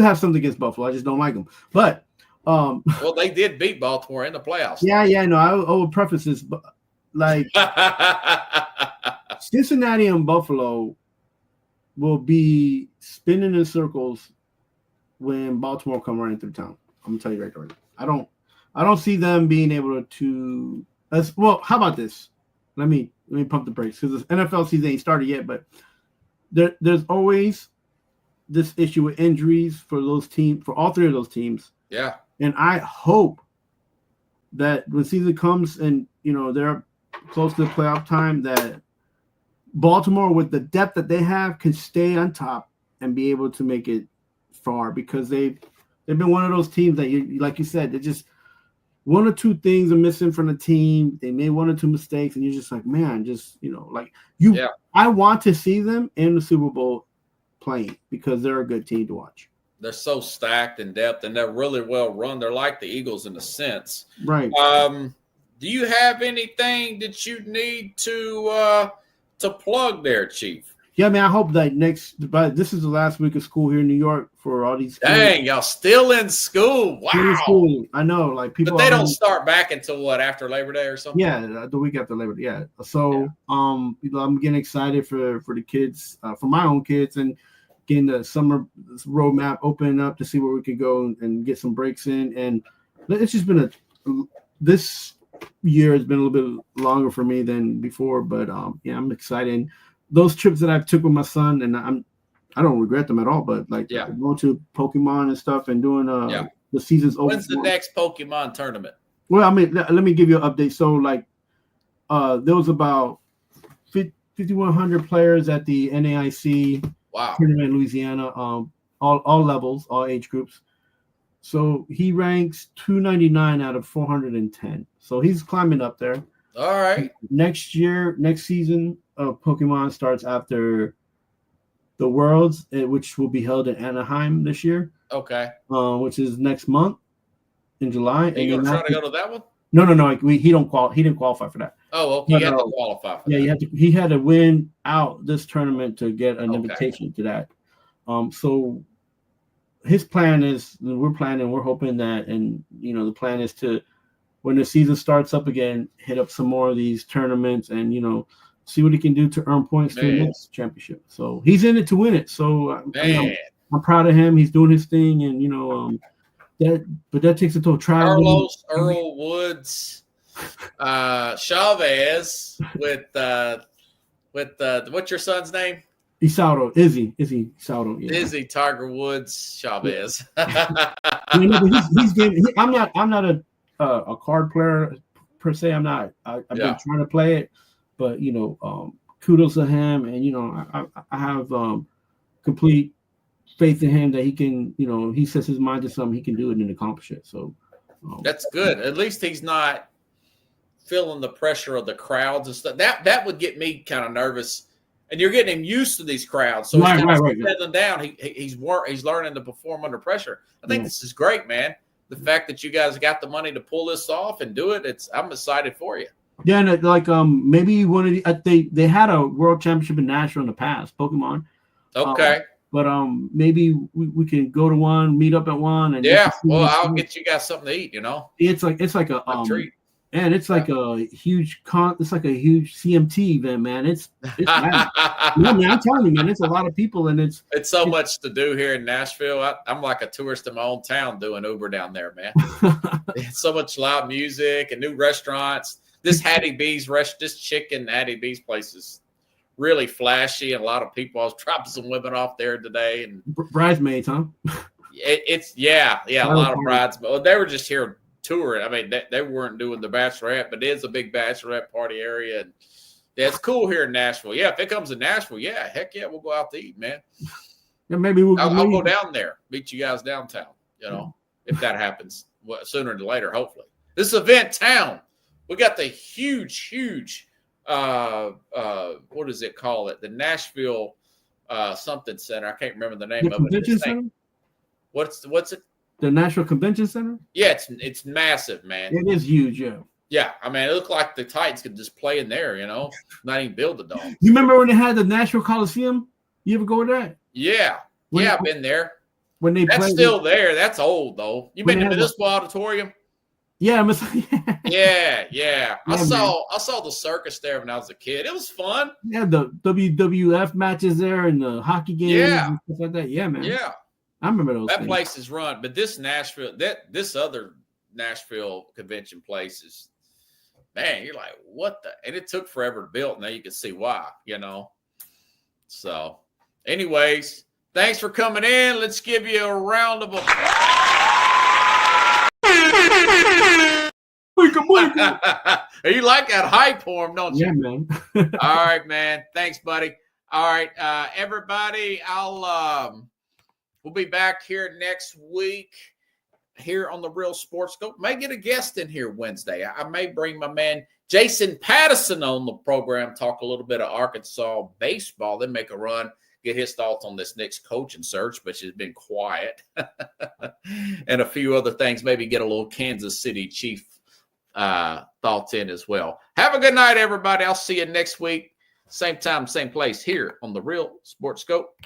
have something against Buffalo. I just don't like them. But well, they did beat Baltimore in the playoffs. Yeah. No, I would preface this, but like Cincinnati and Buffalo will be spinning in circles when Baltimore come running through town. I'm gonna tell you right away. I don't see them being able to. Well, how about this? Let me pump the brakes because the NFL season ain't started yet. But there's always this issue with injuries for those teams, for all three of those teams. Yeah. And I hope that when season comes and they're close to the playoff time, that Baltimore, with the depth that they have, can stay on top and be able to make it far, because they've been one of those teams that like you said, they're just one or two things are missing from the team. They made one or two mistakes, and you're just like, man, I want to see them in the Super Bowl playing because they're a good team to watch. They're so stacked in depth, and they're really well run. They're like the Eagles in a sense. Right. Do you have anything that you need to plug there, Chief? Yeah, man, I hope that this is the last week of school here in New York for all these kids. Dang, y'all still in school. Wow. In school. I know, like people. But they don't start back until what, after Labor Day or something? Yeah, the week after Labor Day. Yeah. So I'm getting excited for the kids, for my own kids, and getting the summer roadmap opening up to see where we could go and get some breaks in. And it's just been this year has been a little bit longer for me than before, but I'm excited. Those trips that I've took with my son, and I don't regret them at all, but going to Pokemon and stuff and doing the season's over. When's the next Pokemon tournament? Well, I mean, let me give you an update. So there was about 5,100 players at the NAIC tournament in Louisiana, all levels, all age groups. So he ranks 299 out of 410. So he's climbing up there. All right. Next season of Pokemon starts after the Worlds, which will be held in Anaheim this year. Okay. Which is next month in July. Are you going to try to go to that one? No. He didn't qualify for that. Oh, okay. You had to qualify for that. Yeah, he had to win out this tournament to get an invitation to that. So his plan is, we're hoping that, and the plan is to, when the season starts up again, hit up some more of these tournaments and see what he can do to earn points to the next championship. So he's in it to win it. So I'm proud of him. He's doing his thing, and that takes a toll. Carlos, Earl Woods, Chavez with what's your son's name? Izzy Sauto. Yeah. Izzy Tiger Woods Chavez. I'm not a card player per se. I've been trying to play it, but kudos to him, and I have complete faith in him that he can, he sets his mind to something, he can do it and accomplish it. So that's good. At least he's not feeling the pressure of the crowds and stuff. That would get me kind of nervous. And you're getting him used to these crowds, so he's settling down. He's learning to perform under pressure. I think this is great, man. The fact that you guys got the money to pull this off and do it, I'm excited for you. Yeah, and maybe one of they had a world championship in Nashville in the past, Pokemon. Okay. But maybe we can go to one, meet up at one, and I'll get you guys something to eat. It's like a treat. And it's like a huge CMT event, man. It's man, I'm telling you, man, it's a lot of people, and it's so much to do here in Nashville. I'm like a tourist in my own town doing Uber down there, man. It's so much loud music and new restaurants. This Hattie B's this chicken Hattie B's place is really flashy, and a lot of people. I was dropping some women off there today, and bridesmaids, huh? It's a lot of bridesmaids. They were just here touring. I mean, they weren't doing the bachelorette, but it is a big bachelorette party area, and it's cool here in Nashville. Yeah, if it comes to Nashville, heck yeah, we'll go out to eat, man. Yeah, maybe I'll go down there, meet you guys downtown. If that happens sooner than later, hopefully. This is Event Town. We got the huge what does it call it? The Nashville something center. I can't remember the name of it. Convention Center? What's it? The National Convention Center? Yeah, it's massive, man. It is huge, yeah. Yeah, I mean, it looked like the Titans could just play in there, not even build the dome. You remember when they had the Nashville Coliseum? You ever go to that? Yeah. I've been there. When that's still there. That's old, though. You been to the Municipal Auditorium? Yeah, yeah. I saw the circus there when I was a kid. It was fun. Yeah, the WWF matches there and the hockey games and stuff like that. Yeah, man. Yeah. I remember those. That place is run, but this other Nashville convention place is, man, you're like, what the? And it took forever to build. Now you can see why, So, anyways, thanks for coming in. Let's give you a round of applause. You like that hype form, don't you? Yeah, man. All right, man. Thanks, buddy. All right, everybody. We'll be back here next week here on the Real Sports Scope. May get a guest in here Wednesday. I may bring my man Jason Patterson on the program, talk a little bit of Arkansas baseball, then make a run, get his thoughts on this next coaching search, which has been quiet, and a few other things, maybe get a little Kansas City Chief thoughts in as well. Have a good night, everybody. I'll see you next week. Same time, same place here on the Real Sports Scope.